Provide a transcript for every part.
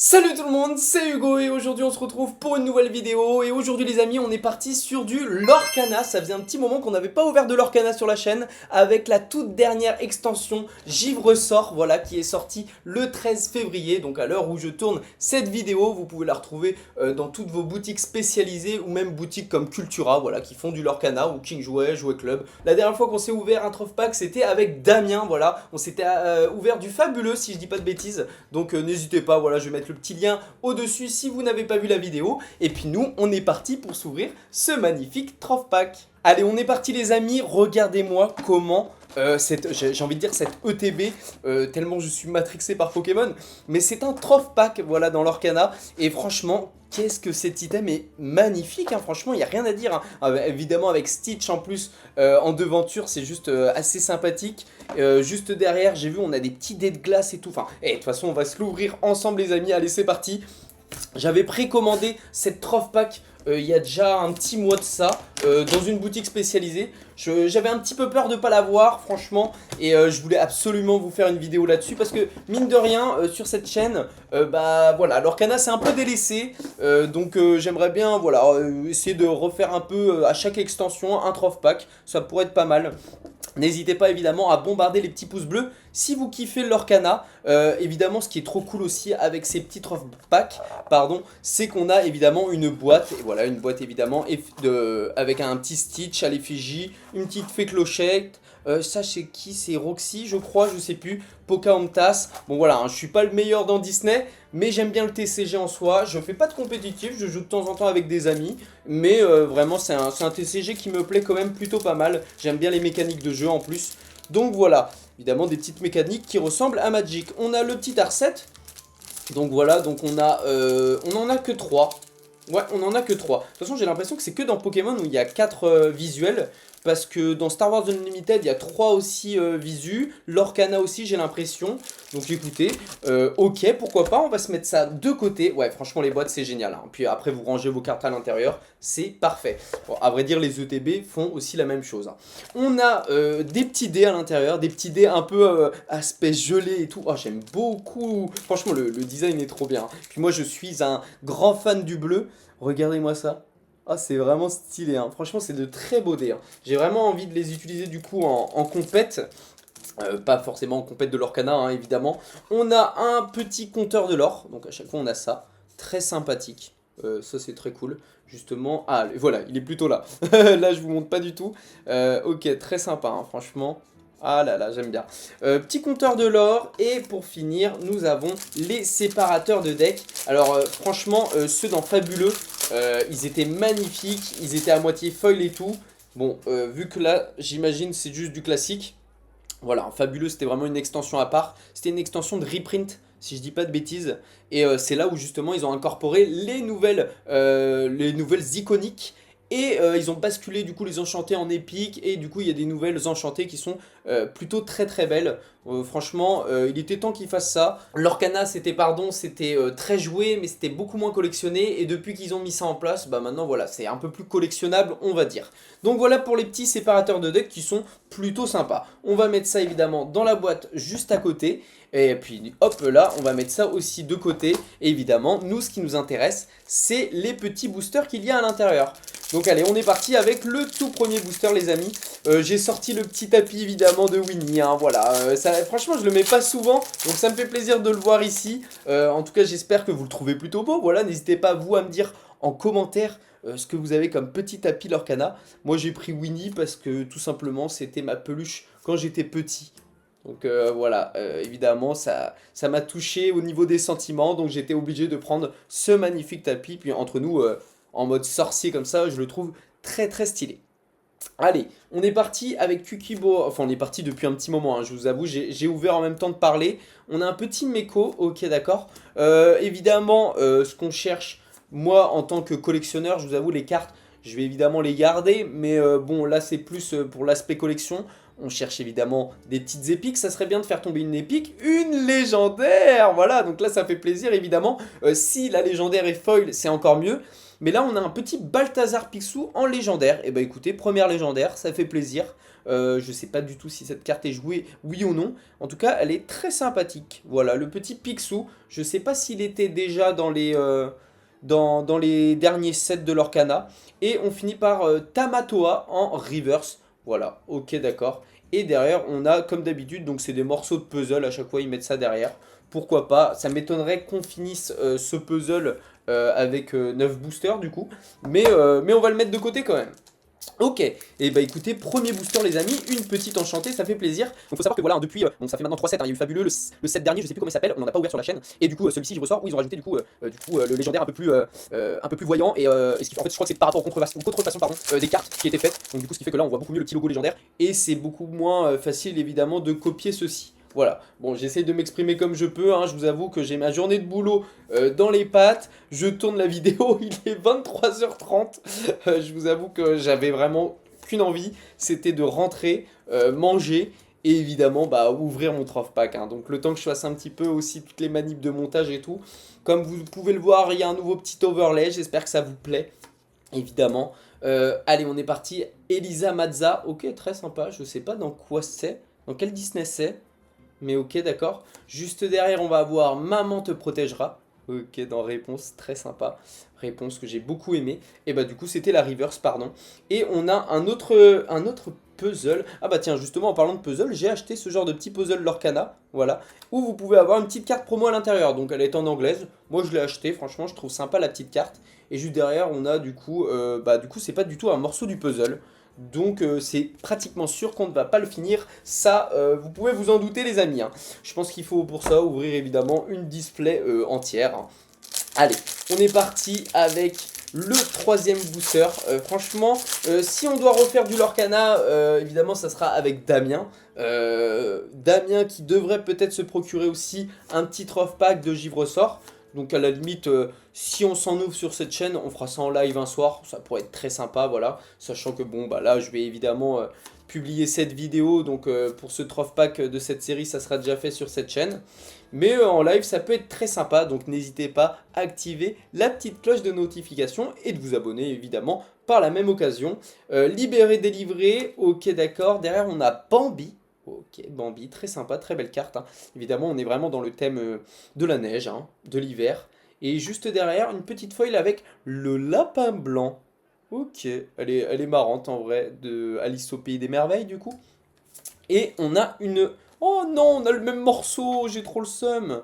Salut tout le monde, c'est Hugo et aujourd'hui on se retrouve pour une nouvelle vidéo. Et aujourd'hui les amis, on est parti sur du Lorcana. Ça faisait un petit moment qu'on n'avait pas ouvert de Lorcana sur la chaîne, avec la toute dernière extension Givre Sort, voilà, qui est sortie le 13 février. Donc à l'heure où je tourne cette vidéo, vous pouvez la retrouver dans toutes vos boutiques spécialisées ou même boutiques comme Cultura, voilà, qui font du Lorcana, ou King Jouet, Jouet Club. La dernière fois qu'on s'est ouvert un Troph Pack, c'était avec Damien, voilà. On s'était ouvert du Fabuleux, si je dis pas de bêtises. Donc n'hésitez pas, voilà, je vais mettre le petit lien au-dessus si vous n'avez pas vu la vidéo. Et puis nous, on est parti pour s'ouvrir ce magnifique Troph Pack. Allez, on est parti les amis, regardez-moi comment j'ai envie de dire cette ETB, tellement je suis matrixé par Pokémon, mais c'est un Troph Pack, voilà, dans l'Orcana, et franchement, qu'est-ce que cet item est magnifique, hein, franchement, il n'y a rien à dire, hein. Évidemment, avec Stitch en plus, en devanture, c'est juste assez sympathique. Juste derrière, j'ai vu, on a des petits dés de glace et tout, enfin, de toute façon, on va se l'ouvrir ensemble les amis, allez, c'est parti. J'avais précommandé cette Troph Pack il y a déjà un petit mois de ça, dans une boutique spécialisée. J'avais un petit peu peur de ne pas l'avoir, franchement, et je voulais absolument vous faire une vidéo là-dessus, parce que, mine de rien, sur cette chaîne, bah voilà, l'Orcana c'est un peu délaissé, donc j'aimerais bien, voilà, essayer de refaire un peu à chaque extension un Troph Pack, ça pourrait être pas mal. N'hésitez pas évidemment à bombarder les petits pouces bleus si vous kiffez l'Orcana. Évidemment, ce qui est trop cool aussi avec ces petits Troph Pack, pardon, c'est qu'on a évidemment une boîte. Et voilà, une boîte évidemment avec un petit Stitch à l'effigie, une petite fée clochette. Ça, c'est qui? C'est Roxy, je crois, je sais plus. Pocahontas. Bon, voilà, hein, je suis pas le meilleur dans Disney, mais j'aime bien le TCG en soi. Je fais pas de compétitif, je joue de temps en temps avec des amis. Mais vraiment, c'est un TCG qui me plaît quand même plutôt pas mal. J'aime bien les mécaniques de jeu en plus. Donc voilà, évidemment, des petites mécaniques qui ressemblent à Magic. On a le petit Arset. Donc voilà, donc on en a que 3. Ouais, on en a que 3. De toute façon, j'ai l'impression que c'est que dans Pokémon où il y a 4 visuels. Parce que dans Star Wars Unlimited, il y a 3 aussi visus. L'Orcana aussi, j'ai l'impression. Donc écoutez, ok, pourquoi pas, on va se mettre ça de côté. Ouais, franchement, les boîtes, c'est génial, hein. Puis après, vous rangez vos cartes à l'intérieur, c'est parfait. Bon, à vrai dire, les ETB font aussi la même chose, hein. On a des petits dés à l'intérieur, des petits dés un peu aspect gelé et tout. Oh, j'aime beaucoup. Franchement, le design est trop bien, hein. Puis moi, je suis un grand fan du bleu. Regardez-moi ça. Ah, c'est vraiment stylé, hein. Franchement, c'est de très beaux dés, hein. J'ai vraiment envie de les utiliser du coup en compète. Pas forcément en compète de l'Orcana, hein, évidemment. On a un petit compteur de l'or, donc à chaque fois on a ça. Très sympathique. Ça c'est très cool. Justement, ah voilà, il est plutôt là. Là je vous montre pas du tout. Ok, très sympa, hein, franchement. Ah là là, j'aime bien. Petit compteur de l'or. Et pour finir, nous avons les séparateurs de deck. Alors franchement, ceux dans Fabuleux, ils étaient magnifiques. Ils étaient à moitié foil et tout. Bon, vu que là, j'imagine c'est juste du classique. Voilà, Fabuleux, c'était vraiment une extension à part. C'était une extension de reprint, si je dis pas de bêtises. Et c'est là où justement ils ont incorporé les nouvelles iconiques. Et ils ont basculé du coup les enchantés en épique. Et du coup il y a des nouvelles enchantées qui sont plutôt très très belles. Franchement, il était temps qu'ils fassent ça. L'Orcana, c'était très joué, mais c'était beaucoup moins collectionné. Et depuis qu'ils ont mis ça en place, bah maintenant voilà, c'est un peu plus collectionnable, on va dire. Donc voilà pour les petits séparateurs de deck qui sont plutôt sympas. On va mettre ça évidemment dans la boîte juste à côté. Et puis hop là, on va mettre ça aussi de côté. Et évidemment, nous ce qui nous intéresse, c'est les petits boosters qu'il y a à l'intérieur. Donc allez, on est parti avec le tout premier booster les amis. J'ai sorti le petit tapis évidemment de Winnie, hein, voilà. Franchement, je le mets pas souvent, donc ça me fait plaisir de le voir ici. En tout cas, j'espère que vous le trouvez plutôt beau. Voilà, n'hésitez pas vous à me dire en commentaire ce que vous avez comme petit tapis Lorcana. Moi j'ai pris Winnie parce que tout simplement c'était ma peluche quand j'étais petit. Donc voilà, évidemment ça m'a touché au niveau des sentiments, donc j'étais obligé de prendre ce magnifique tapis. Puis entre nous, en mode sorcier comme ça, je le trouve très très stylé. Allez, on est parti avec Kukibo, enfin on est parti depuis un petit moment, hein, je vous avoue, j'ai ouvert en même temps de parler. On a un petit Meko, ok d'accord. Évidemment, ce qu'on cherche, moi en tant que collectionneur, je vous avoue les cartes, je vais évidemment les garder, mais bon là c'est plus pour l'aspect collection. On cherche évidemment des petites épiques, ça serait bien de faire tomber une épique, une légendaire, voilà, donc là ça fait plaisir évidemment. Si la légendaire est foil, c'est encore mieux. Mais là, on a un petit Balthazar Picsou en légendaire. Et bah écoutez, première légendaire, ça fait plaisir. Je sais pas du tout si cette carte est jouée, oui ou non. En tout cas, elle est très sympathique. Voilà, le petit Picsou. Je sais pas s'il était déjà dans les derniers sets de l'Orcana. Et on finit par Tamatoa en reverse. Voilà, ok, d'accord. Et derrière, on a, comme d'habitude, donc c'est des morceaux de puzzle. À chaque fois, ils mettent ça derrière. Pourquoi pas? Ça m'étonnerait qu'on finisse ce puzzle avec 9 boosters, du coup. Mais on va le mettre de côté quand même. Ok, et bah écoutez, premier booster les amis, une petite enchantée, ça fait plaisir. Donc faut savoir que voilà, hein, depuis, bon ça fait maintenant 3 sets, hein, il y a eu Fabuleux, le set dernier, je sais plus comment il s'appelle, on n'en a pas ouvert sur la chaîne. Et du coup celui-ci je ressors où ils ont rajouté le légendaire un peu plus voyant. Et ce qui fait, en fait je crois que c'est par rapport aux contrefaçons pardon, des cartes qui étaient faites. Donc du coup ce qui fait que là on voit beaucoup mieux le petit logo légendaire. Et c'est beaucoup moins facile évidemment de copier ceci. Voilà, bon j'essaye de m'exprimer comme je peux, hein. Je vous avoue que j'ai ma journée de boulot dans les pattes, je tourne la vidéo, il est 23h30, je vous avoue que j'avais vraiment qu'une envie, c'était de rentrer, manger et évidemment bah, ouvrir mon trophée pack, hein. Donc le temps que je fasse un petit peu aussi toutes les manips de montage et tout, comme vous pouvez le voir il y a un nouveau petit overlay, j'espère que ça vous plaît, évidemment. Allez on est parti, Elisa Mazza, ok très sympa, je sais pas dans quoi c'est, dans quel Disney c'est. Mais ok, d'accord. Juste derrière, on va avoir Maman te protégera. Ok, dans réponse, très sympa. Réponse que j'ai beaucoup aimé. Et bah du coup, c'était la reverse, pardon. Et on a un autre puzzle. Ah bah tiens, justement, en parlant de puzzle, j'ai acheté ce genre de petit puzzle Lorcana. Voilà. Où vous pouvez avoir une petite carte promo à l'intérieur. Donc elle est en anglaise. Moi, je l'ai acheté. Franchement, je trouve sympa la petite carte. Et juste derrière, on a du coup, c'est pas du tout un morceau du puzzle. Donc c'est pratiquement sûr qu'on ne va pas le finir, ça vous pouvez vous en douter les amis, hein. Je pense qu'il faut pour ça ouvrir évidemment une display entière, hein. Allez, on est parti avec le troisième booster. Franchement, si on doit refaire du Lorcana, évidemment ça sera avec Damien. Damien qui devrait peut-être se procurer aussi un petit troph pack de Givre Sort. Donc à la limite, si on s'en ouvre sur cette chaîne, on fera ça en live un soir, ça pourrait être très sympa, voilà. Sachant que bon, bah là je vais évidemment publier cette vidéo, donc pour ce troph pack de cette série, ça sera déjà fait sur cette chaîne. Mais en live, ça peut être très sympa, donc n'hésitez pas à activer la petite cloche de notification et de vous abonner évidemment par la même occasion. Libéré, délivré, ok d'accord, derrière on a Bambi. Ok, Bambi, très sympa, très belle carte, hein. Évidemment, on est vraiment dans le thème de la neige, hein, de l'hiver. Et juste derrière, une petite foil avec le lapin blanc. Ok, elle est marrante en vrai, de Alice au Pays des Merveilles du coup. Et on a une... Oh non, on a le même morceau, j'ai trop le seum.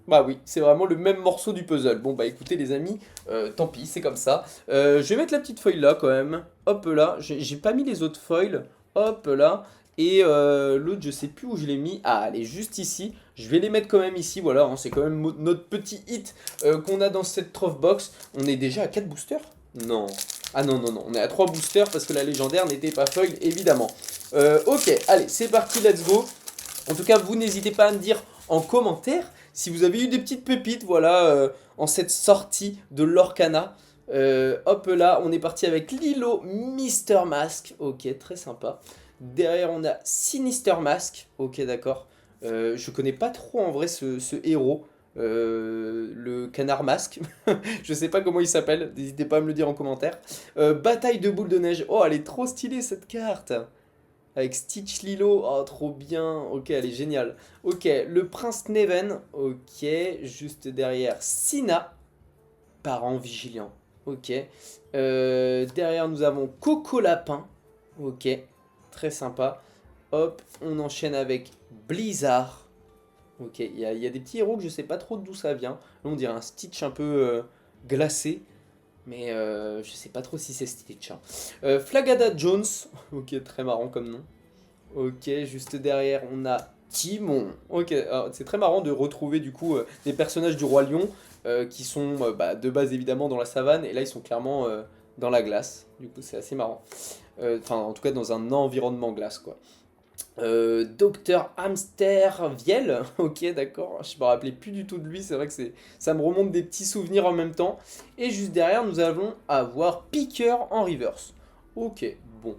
Bah oui, c'est vraiment le même morceau du puzzle. Bon bah écoutez les amis, tant pis, c'est comme ça. Je vais mettre la petite foil là quand même. Hop là, j'ai pas mis les autres foils. Hop là. Et l'autre, je sais plus où je l'ai mis. Ah, elle est juste ici. Je vais les mettre quand même ici. Voilà, hein, c'est quand même notre petit hit qu'on a dans cette troph box. On est déjà à 4 boosters? Non. Ah non, non, non. On est à 3 boosters parce que la légendaire n'était pas foil, évidemment. Ok, allez, c'est parti, let's go. En tout cas, vous n'hésitez pas à me dire en commentaire si vous avez eu des petites pépites, voilà, en cette sortie de l'Orcana. Hop là, on est parti avec Lilo Mister Mask. Ok, très sympa. Derrière, on a Sinister Mask. Ok, d'accord. Je connais pas trop en vrai ce héros. Le canard masque. Je sais pas comment il s'appelle. N'hésitez pas à me le dire en commentaire. Bataille de boules de neige. Oh, elle est trop stylée cette carte. Avec Stitch Lilo, oh trop bien, ok elle est géniale. Ok, le prince Neven, ok, juste derrière Sina, parent vigilant, ok. Derrière nous avons Coco Lapin, ok, très sympa. Hop, on enchaîne avec Blizzard, ok, il y a des petits héros que je sais pas trop d'où ça vient. Là on dirait un Stitch un peu glacé. Mais je sais pas trop si c'est Stitch, hein. Flagada Jones, ok, très marrant comme nom. Ok, juste derrière, on a Timon. Ok, c'est très marrant de retrouver du coup des personnages du Roi Lion qui sont de base évidemment dans la savane et là ils sont clairement dans la glace. Du coup, c'est assez marrant. Enfin, en tout cas, dans un environnement glace quoi. Docteur Hamster Viel, ok d'accord, je me rappelais plus du tout de lui, c'est vrai que ça me remonte des petits souvenirs en même temps. Et juste derrière nous allons avoir Piqueur en reverse. Ok, bon,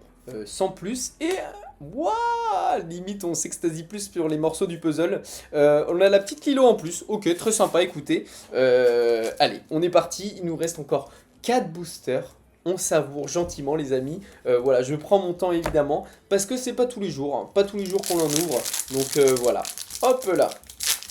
sans plus. Et Waouh, limite on s'extasie plus sur les morceaux du puzzle. On a la petite Lilo en plus. Ok, très sympa, écoutez. Allez, on est parti. Il nous reste encore 4 boosters. On savoure gentiment les amis. Voilà, je prends mon temps évidemment. Parce que c'est pas tous les jours. Hein, pas tous les jours qu'on en ouvre. Donc voilà. Hop là.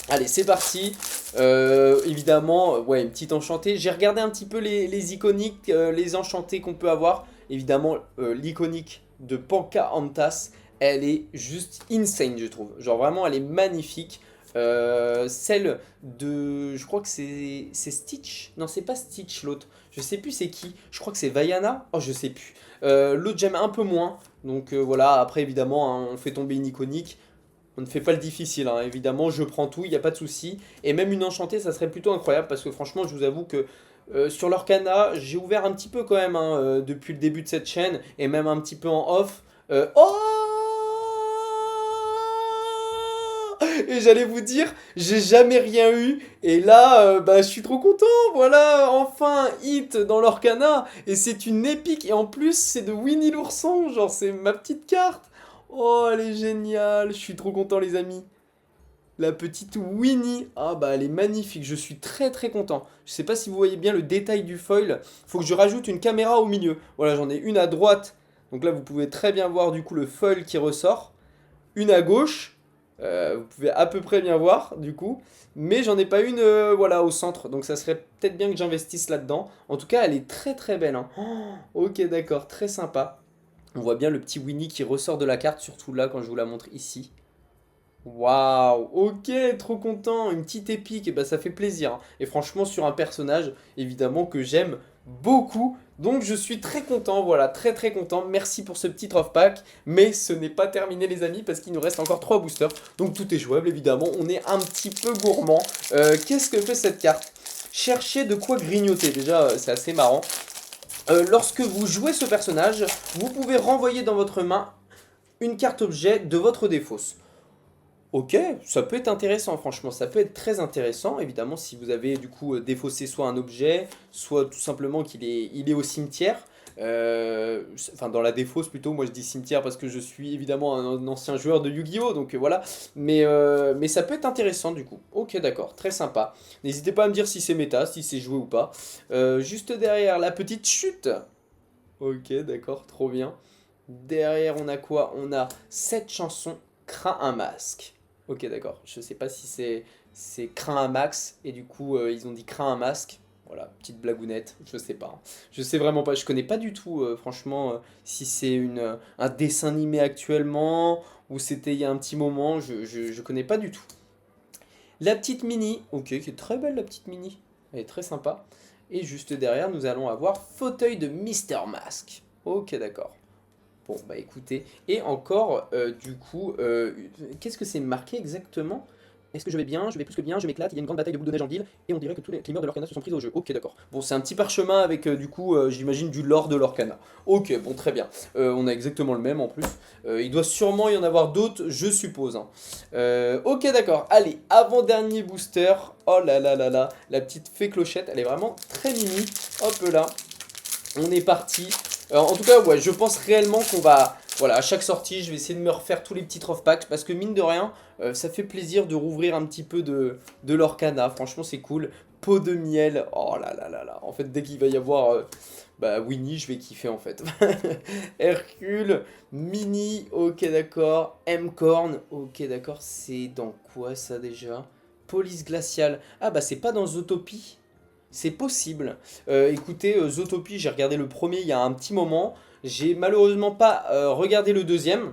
Allez, c'est parti. Évidemment, ouais, une petite enchantée. J'ai regardé un petit peu les iconiques, les enchantés qu'on peut avoir. Évidemment, l'iconique de Pocahontas, elle est juste insane, je trouve. Genre vraiment, elle est magnifique. Celle de... Je crois que c'est Stitch. Non, c'est pas Stitch, l'autre. Je sais plus c'est qui. Je crois que c'est Vaiana. Oh, je sais plus. L'autre, j'aime un peu moins. Donc voilà, après, évidemment, hein, on fait tomber une iconique. On ne fait pas le difficile, hein. Évidemment, je prends tout, il n'y a pas de souci. Et même une enchantée, ça serait plutôt incroyable parce que franchement, je vous avoue que sur l'Orcana, j'ai ouvert un petit peu quand même hein, depuis le début de cette chaîne et même un petit peu en off. Oh! Et j'allais vous dire, j'ai jamais rien eu. Et là, bah, je suis trop content. Voilà, enfin, hit dans l'Orcana. Et c'est une épique. Et en plus, c'est de Winnie l'ourson. Genre, c'est ma petite carte. Oh, elle est géniale. Je suis trop content, les amis. La petite Winnie. Ah, bah, elle est magnifique. Je suis très, très content. Je sais pas si vous voyez bien le détail du foil. Faut que je rajoute une caméra au milieu. Voilà, j'en ai une à droite. Donc là, vous pouvez très bien voir, du coup, le foil qui ressort. Une à gauche. Vous pouvez à peu près bien voir du coup, mais j'en ai pas une voilà au centre, donc ça serait peut-être bien que j'investisse là-dedans. En tout cas, elle est très très belle. Hein. Oh, ok, d'accord, très sympa. On voit bien le petit Winnie qui ressort de la carte, surtout là quand je vous la montre ici. Waouh, ok, trop content, une petite épique, et bah ça fait plaisir. Hein. Et franchement, sur un personnage, évidemment, que j'aime beaucoup. Donc je suis très content, voilà, très très content. Merci pour ce petit off pack. Mais ce n'est pas terminé les amis, parce qu'il nous reste encore 3 boosters. Donc tout est jouable, évidemment. On est un petit peu gourmand. Qu'est-ce que fait cette carte? Chercher de quoi grignoter, déjà c'est assez marrant. Lorsque vous jouez ce personnage, vous pouvez renvoyer dans votre main une carte objet de votre défausse. Ok, ça peut être intéressant, franchement, ça peut être très intéressant, évidemment, si vous avez du coup défaussé soit un objet, soit tout simplement il est au cimetière, enfin dans la défausse plutôt, moi je dis cimetière parce que je suis évidemment un ancien joueur de Yu-Gi-Oh! Donc voilà, mais ça peut être intéressant du coup, ok d'accord, très sympa, n'hésitez pas à me dire si c'est méta, si c'est joué ou pas. Juste derrière la petite chute, ok d'accord, trop bien, derrière on a quoi? On a cette chanson, Crains un masque. Ok, d'accord. Je sais pas si c'est craint un max et du coup ils ont dit craint un masque. Voilà, petite blagounette, je sais pas. Hein. Je sais vraiment pas, je connais pas du tout franchement si c'est un dessin animé actuellement ou c'était il y a un petit moment, je connais pas du tout. La petite Mini, ok, qui est très belle la petite Mini, elle est très sympa. Et juste derrière, nous allons avoir fauteuil de Mister Mask. Ok, d'accord. Bon, bah écoutez, et encore, du coup, qu'est-ce que c'est marqué exactement? Est-ce que je vais bien? Je vais plus que bien, je m'éclate, il y a une grande bataille de boules de neige en ville, et on dirait que tous les climeurs de l'Orcana se sont pris au jeu. Ok, d'accord. Bon, c'est un petit parchemin avec, du coup, j'imagine du lore de l'Orcana. Ok, bon, très bien. On a exactement le même en plus. Il doit sûrement y en avoir d'autres, je suppose. Hein. Ok, d'accord. Allez, avant-dernier booster. Oh là là là là, la petite fée clochette, elle est vraiment très mimi. Hop là, on est parti. En tout cas, ouais, je pense réellement qu'on va... Voilà, à chaque sortie, je vais essayer de me refaire tous les petits off packs parce que mine de rien, ça fait plaisir de rouvrir un petit peu de l'Orcana. Franchement, c'est cool. Pot de miel. Oh là là là là. En fait, dès qu'il va y avoir bah, Winnie, je vais kiffer en fait. Hercule, Mini, ok d'accord. M-Corn, ok d'accord. C'est dans quoi ça déjà? Police glaciale. Ah bah c'est pas dans Zootopie. C'est possible. Écoutez, Zootopie, j'ai regardé le premier il y a un petit moment. J'ai malheureusement pas regardé le deuxième.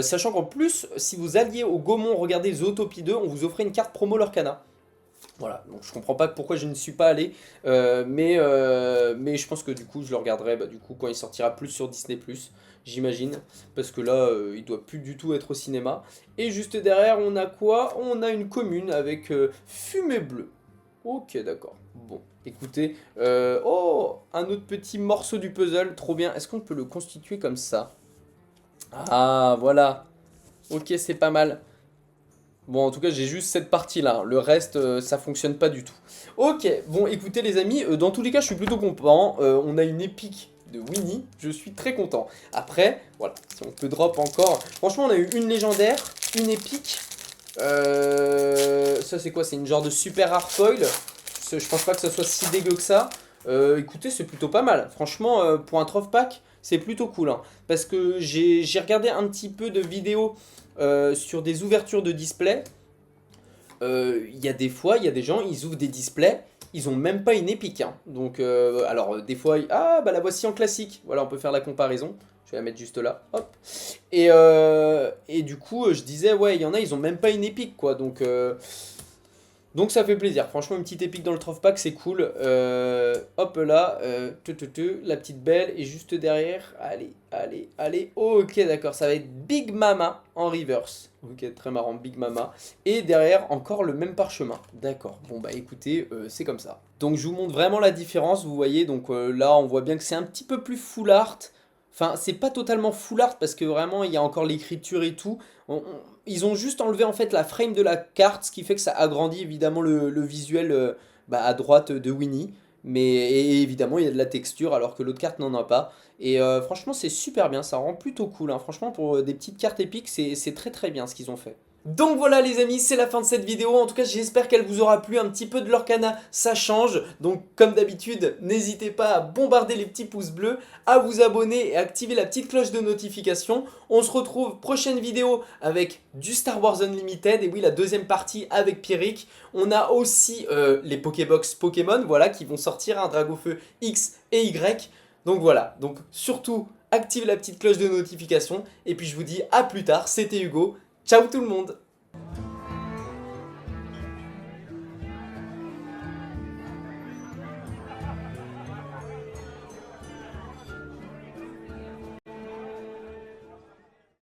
Sachant qu'en plus, si vous alliez au Gaumont regarder Zootopie 2, on vous offrait une carte promo Lorcana. Voilà, donc je comprends pas pourquoi je ne suis pas allé. Mais je pense que du coup, je le regarderai bah, du coup, quand il sortira plus sur Disney+, j'imagine. Parce que là, il doit plus du tout être au cinéma. Et juste derrière, on a quoi? On a une commune avec Fumée Bleue. Ok, d'accord. Bon, écoutez. Oh, un autre petit morceau du puzzle, trop bien. Est-ce qu'on peut le constituer comme ça? Ah, voilà. Ok, c'est pas mal. Bon, en tout cas, j'ai juste cette partie-là. Le reste, ça fonctionne pas du tout. Ok, bon, écoutez les amis, dans tous les cas, je suis plutôt content. On a une épique de Winnie, je suis très content. Après, voilà, si on peut drop encore... Franchement, on a eu une légendaire, une épique. Ça c'est quoi? C'est une genre de super rare foil. Je pense pas que ça soit si dégueu que ça. Écoutez, c'est plutôt pas mal. Franchement, pour un troph pack, c'est plutôt cool. Hein. Parce que j'ai regardé un petit peu de vidéos sur des ouvertures de display. Il y a des fois, il y a des gens, ils ouvrent des displays, ils ont même pas une épique. Hein. Donc, alors, des fois, ah, bah la voici en classique. Voilà, on peut faire la comparaison. Je vais la mettre juste là, hop. Et du coup, je disais, ouais, il y en a, ils ont même pas une épique, quoi. Donc ça fait plaisir. Franchement, une petite épique dans le troph pack, c'est cool. Hop là, la petite belle. Et juste derrière, allez, allez, allez. Ok, d'accord, ça va être Big Mama en reverse. Ok, très marrant, Big Mama. Et derrière, encore le même parchemin. D'accord, bon bah écoutez, c'est comme ça. Donc je vous montre vraiment la différence, vous voyez. Donc là, on voit bien que c'est un petit peu plus full art. Enfin, c'est pas totalement full art parce que vraiment, il y a encore l'écriture et tout. Ils ont juste enlevé en fait la frame de la carte, ce qui fait que ça agrandit évidemment le visuel à droite de Winnie. Et évidemment, il y a de la texture alors que l'autre carte n'en a pas. Et franchement, c'est super bien, ça rend plutôt cool. Hein. Franchement, pour des petites cartes épiques, c'est très très bien ce qu'ils ont fait. Donc voilà les amis, c'est la fin de cette vidéo. En tout cas, j'espère qu'elle vous aura plu. Un petit peu de Lorcana, ça change. Donc comme d'habitude, n'hésitez pas à bombarder les petits pouces bleus, à vous abonner et à activer la petite cloche de notification. On se retrouve prochaine vidéo avec du Star Wars Unlimited. Et oui, la deuxième partie avec Pierrick. On a aussi les Pokébox Pokémon, voilà, qui vont sortir, un Dragofeu X et Y. Donc voilà, donc surtout, activez la petite cloche de notification. Et puis je vous dis à plus tard, c'était Hugo. Ciao tout le monde!